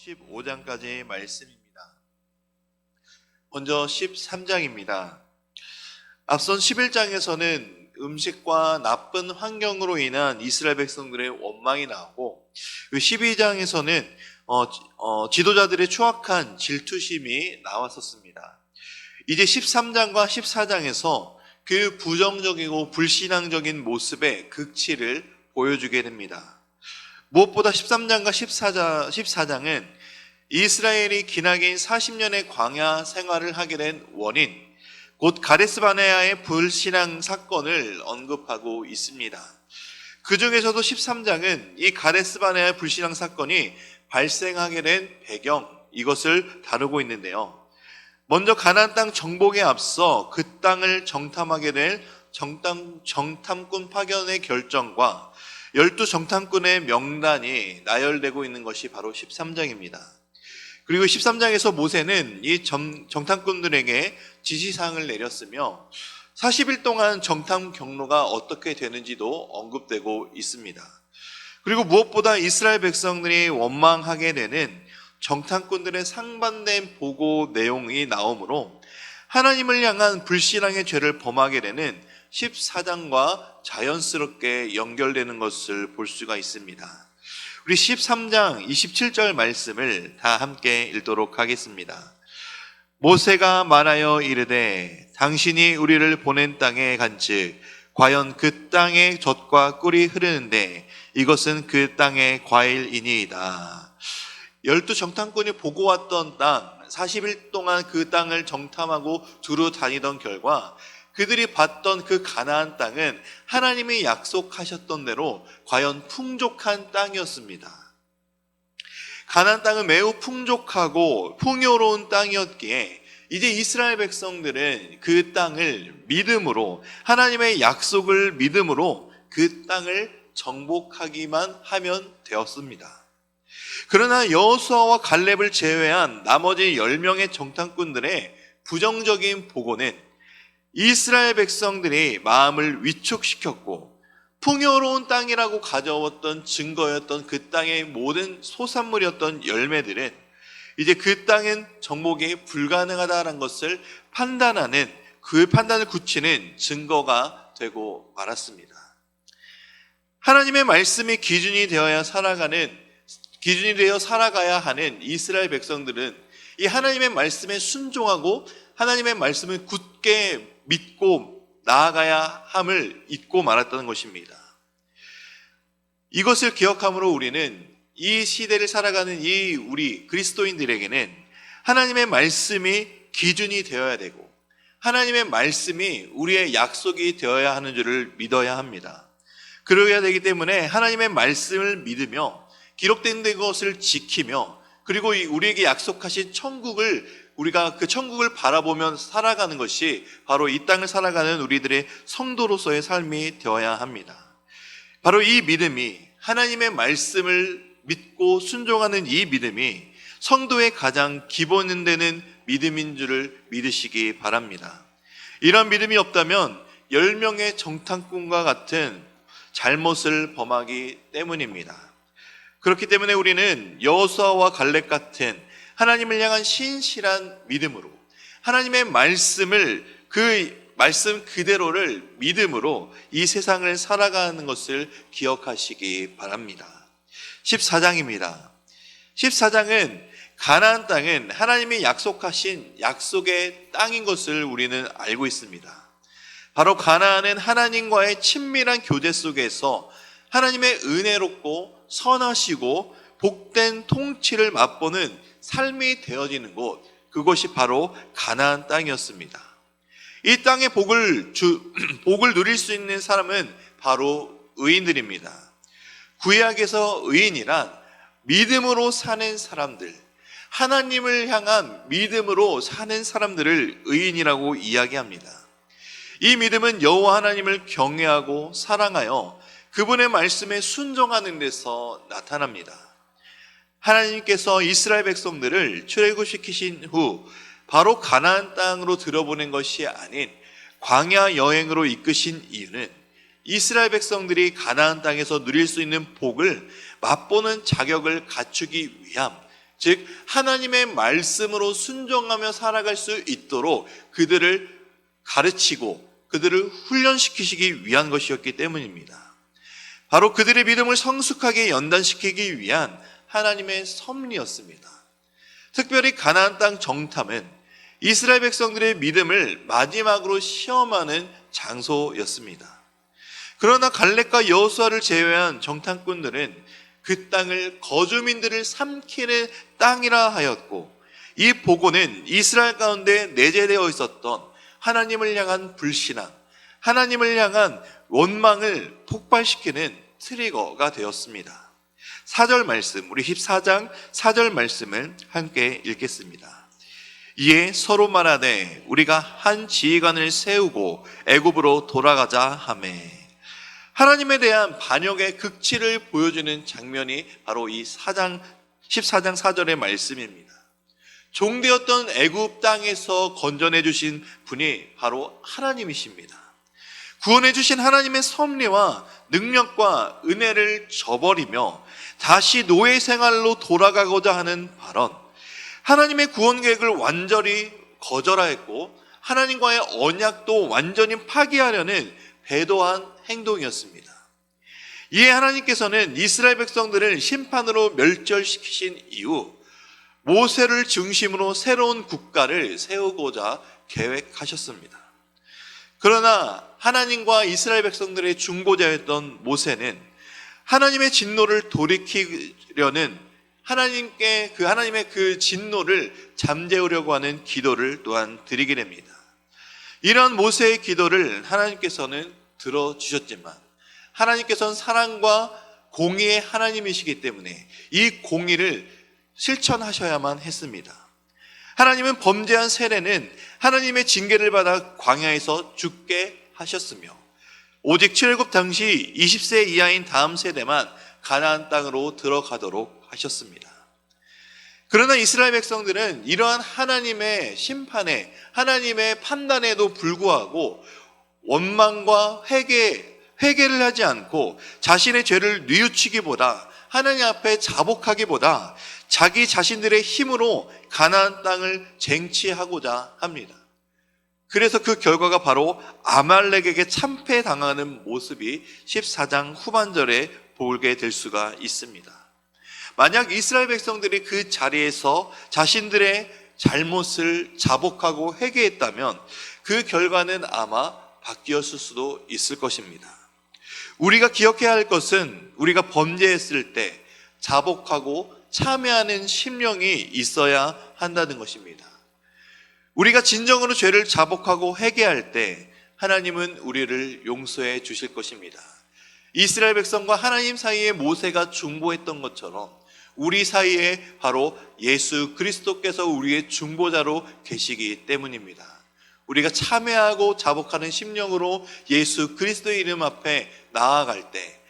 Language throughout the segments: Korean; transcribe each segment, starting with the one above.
15장까지의 말씀입니다. 먼저 13장입니다. 앞선 11장에서는 음식과 나쁜 환경으로 인한 이스라엘 백성들의 원망이 나오고, 12장에서는 지도자들의 추악한 질투심이 나왔었습니다. 이제 13장과 14장에서 그 부정적이고 불신앙적인 모습의 극치를 보여주게 됩니다. 무엇보다 13장과 14장은 이스라엘이 기나긴 40년의 광야 생활을 하게 된 원인, 곧 가데스 바네아의 불신앙 사건을 언급하고 있습니다. 그 중에서도 13장은 이 가데스 바네아의 불신앙 사건이 발생하게 된 배경, 이것을 다루고 있는데요. 먼저 가나안 땅 정복에 앞서 그 땅을 정탐하게 될 정탐꾼 파견의 결정과 12정탐꾼의 명단이 나열되고 있는 것이 바로 13장입니다. 그리고 13장에서 모세는 이 정탐꾼들에게 지시사항을 내렸으며 40일 동안 정탐 경로가 어떻게 되는지도 언급되고 있습니다. 그리고 무엇보다 이스라엘 백성들이 원망하게 되는 정탐꾼들의 상반된 보고 내용이 나오므로 하나님을 향한 불신앙의 죄를 범하게 되는 14장과 자연스럽게 연결되는 것을 볼 수가 있습니다. 우리 13장 27절 말씀을 다 함께 읽도록 하겠습니다. 모세가 말하여 이르되 당신이 우리를 보낸 땅에 간즉 과연 그 땅의 젖과 꿀이 흐르는데 이것은 그 땅의 과일이니이다. 12정탐꾼이 보고 왔던 땅, 40일 동안 그 땅을 정탐하고 두루 다니던 결과 그들이 봤던 그 가나안 땅은 하나님이 약속하셨던 대로 과연 풍족한 땅이었습니다. 가나안 땅은 매우 풍족하고 풍요로운 땅이었기에 이제 이스라엘 백성들은 그 땅을 믿음으로, 하나님의 약속을 믿음으로 그 땅을 정복하기만 하면 되었습니다. 그러나 여호수아와 갈렙을 제외한 나머지 10명의 정탐꾼들의 부정적인 보고는 이스라엘 백성들이 마음을 위축시켰고 풍요로운 땅이라고 가져왔던 증거였던 그 땅의 모든 소산물이었던 열매들은 이제 그 땅은 정복이 불가능하다는 것을 판단하는, 그 판단을 굳히는 증거가 되고 말았습니다. 하나님의 말씀이 기준이 되어 살아가야 하는 이스라엘 백성들은 이 하나님의 말씀에 순종하고 하나님의 말씀을 굳게 믿고 나아가야 함을 잊고 말았다는 것입니다. 이것을 기억함으로 우리는 이 시대를 살아가는 우리 그리스도인들에게는 하나님의 말씀이 기준이 되어야 되고 하나님의 말씀이 우리의 약속이 되어야 하는 줄을 믿어야 합니다. 그러해야 되기 때문에 하나님의 말씀을 믿으며 기록된 것을 지키며 그리고 우리에게 약속하신 우리가 그 천국을 바라보며 살아가는 것이 바로 이 땅을 살아가는 우리들의 성도로서의 삶이 되어야 합니다. 바로 이 믿음이, 하나님의 말씀을 믿고 순종하는 이 믿음이 성도의 가장 기본 되는 믿음인 줄을 믿으시기 바랍니다. 이런 믿음이 없다면 10명의 정탐꾼과 같은 잘못을 범하기 때문입니다. 그렇기 때문에 우리는 여호수아와 갈렙 같은 하나님을 향한 신실한 믿음으로 하나님의 말씀을, 그 말씀 그대로를 믿음으로 이 세상을 살아가는 것을 기억하시기 바랍니다. 14장입니다. 14장은 가나안 땅은 하나님이 약속하신 약속의 땅인 것을 우리는 알고 있습니다. 바로 가나안은 하나님과의 친밀한 교제 속에서 하나님의 은혜롭고 선하시고 복된 통치를 맛보는 삶이 되어지는 곳, 그것이 바로 가나안 땅이었습니다. 이 땅의 복을 누릴 수 있는 사람은 바로 의인들입니다. 구약에서 의인이란 믿음으로 사는 사람들, 하나님을 향한 믿음으로 사는 사람들을 의인이라고 이야기합니다. 이 믿음은 여호와 하나님을 경외하고 사랑하여 그분의 말씀에 순종하는 데서 나타납니다. 하나님께서 이스라엘 백성들을 출애굽시키신 후 바로 가나안 땅으로 들어보낸 것이 아닌 광야 여행으로 이끄신 이유는 이스라엘 백성들이 가나안 땅에서 누릴 수 있는 복을 맛보는 자격을 갖추기 위함, 즉 하나님의 말씀으로 순종하며 살아갈 수 있도록 그들을 가르치고 그들을 훈련시키시기 위한 것이었기 때문입니다. 바로 그들의 믿음을 성숙하게 연단시키기 위한 하나님의 섭리였습니다. 특별히 가나안 땅 정탐은 이스라엘 백성들의 믿음을 마지막으로 시험하는 장소였습니다. 그러나 갈렙과 여호수아를 제외한 정탐꾼들은 그 땅을 거주민들을 삼키는 땅이라 하였고, 이 보고는 이스라엘 가운데 내재되어 있었던 하나님을 향한 불신앙, 하나님을 향한 원망을 폭발시키는 트리거가 되었습니다. 4절 말씀, 우리 14장 4절 말씀을 함께 읽겠습니다. 이에 서로 말하되 우리가 한 지휘관을 세우고 애굽으로 돌아가자 하매. 하나님에 대한 반역의 극치를 보여주는 장면이 바로 이 14장 4절의 말씀입니다. 종되었던 애굽 땅에서 건져내 주신 분이 바로 하나님이십니다. 구원해 주신 하나님의 섭리와 능력과 은혜를 저버리며 다시 노예 생활로 돌아가고자 하는 발언, 하나님의 구원 계획을 완전히 거절하였고 하나님과의 언약도 완전히 파기하려는 배도한 행동이었습니다. 이에 하나님께서는 이스라엘 백성들을 심판으로 멸절시키신 이후 모세를 중심으로 새로운 국가를 세우고자 계획하셨습니다. 그러나 하나님과 이스라엘 백성들의 중보자였던 모세는 하나님의 진노를 돌이키려는 하나님의 그 진노를 잠재우려고 하는 기도를 또한 드리게 됩니다. 이런 모세의 기도를 하나님께서는 들어주셨지만 하나님께서는 사랑과 공의의 하나님이시기 때문에 이 공의를 실천하셔야만 했습니다. 하나님은 범죄한 세례는 하나님의 징계를 받아 광야에서 죽게 하셨으며 오직 출애굽 당시 20세 이하인 다음 세대만 가나안 땅으로 들어가도록 하셨습니다. 그러나 이스라엘 백성들은 이러한 하나님의 심판에, 하나님의 판단에도 불구하고 원망과 회개를 하지 않고 자신의 죄를 뉘우치기보다 하나님 앞에 자복하기보다 자기 자신들의 힘으로 가나안 땅을 쟁취하고자 합니다. 그래서 그 결과가 바로 아말렉에게 참패당하는 모습이 14장 후반절에 보게 될 수가 있습니다. 만약 이스라엘 백성들이 그 자리에서 자신들의 잘못을 자복하고 회개했다면 그 결과는 아마 바뀌었을 수도 있을 것입니다. 우리가 기억해야 할 것은 우리가 범죄했을 때 자복하고 참회하는 심령이 있어야 한다는 것입니다. 우리가 진정으로 죄를 자복하고 회개할 때 하나님은 우리를 용서해 주실 것입니다. 이스라엘 백성과 하나님 사이에 모세가 중보했던 것처럼 우리 사이에 바로 예수 그리스도께서 우리의 중보자로 계시기 때문입니다. 우리가 참회하고 자복하는 심령으로 예수 그리스도의 이름 앞에 나아갈 때,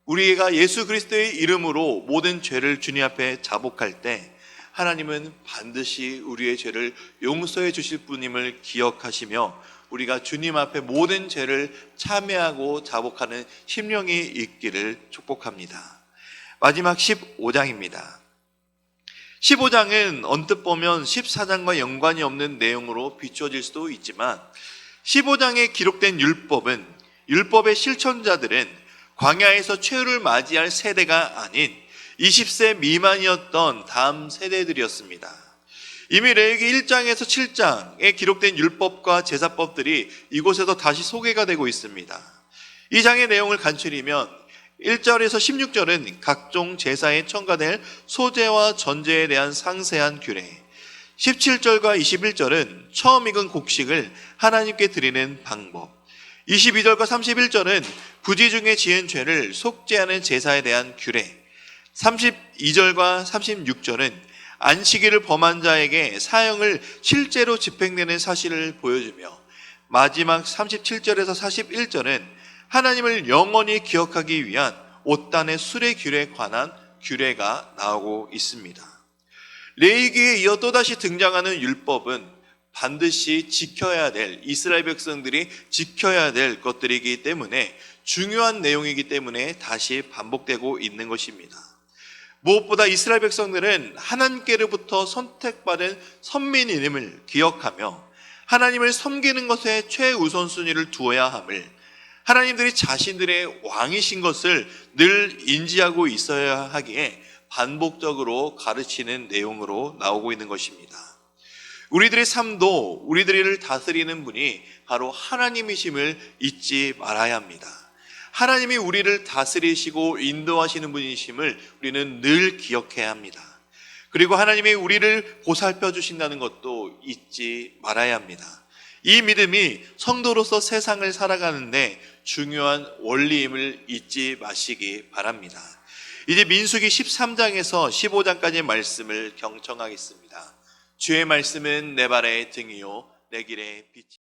우리가 예수 그리스도의 이름으로 모든 죄를 주님 앞에 자복할 때 하나님은 반드시 우리의 죄를 용서해 주실 분임을 기억하시며 우리가 주님 앞에 모든 죄를 참회하고 자복하는 심령이 있기를 축복합니다. 마지막 15장입니다. 15장은 언뜻 보면 14장과 연관이 없는 내용으로 비추어질 수도 있지만 15장에 기록된 율법은, 율법의 실천자들은 광야에서 최후를 맞이할 세대가 아닌 20세 미만이었던 다음 세대들이었습니다. 이미 레위기 1장에서 7장에 기록된 율법과 제사법들이 이곳에서 다시 소개가 되고 있습니다. 이 장의 내용을 간추리면 1절에서 16절은 각종 제사에 첨가될 소제와 전제에 대한 상세한 규례, 17절과 21절은 처음 익은 곡식을 하나님께 드리는 방법, 22절과 31절은 부지 중에 지은 죄를 속죄하는 제사에 대한 규례, 32절과 36절은 안식일을 범한 자에게 사형을 실제로 집행되는 사실을 보여주며 마지막 37절에서 41절은 하나님을 영원히 기억하기 위한 옷단의 수레 규례에 관한 규례가 나오고 있습니다. 레위기에 이어 또다시 등장하는 율법은 반드시 지켜야 될, 이스라엘 백성들이 지켜야 될 것들이기 때문에 중요한 내용이기 때문에 다시 반복되고 있는 것입니다. 무엇보다 이스라엘 백성들은 하나님께로부터 선택받은 선민임을 기억하며 하나님을 섬기는 것에 최우선순위를 두어야 함을, 하나님들이 자신들의 왕이신 것을 늘 인지하고 있어야 하기에 반복적으로 가르치는 내용으로 나오고 있는 것입니다. 우리들의 삶도 우리들을 다스리는 분이 바로 하나님이심을 잊지 말아야 합니다. 하나님이 우리를 다스리시고 인도하시는 분이심을 우리는 늘 기억해야 합니다. 그리고 하나님이 우리를 보살펴 주신다는 것도 잊지 말아야 합니다. 이 믿음이 성도로서 세상을 살아가는데 중요한 원리임을 잊지 마시기 바랍니다. 이제 민수기 13장에서 15장까지의 말씀을 경청하겠습니다. 주의 말씀은 내 발의 등이요 내 길의 빛이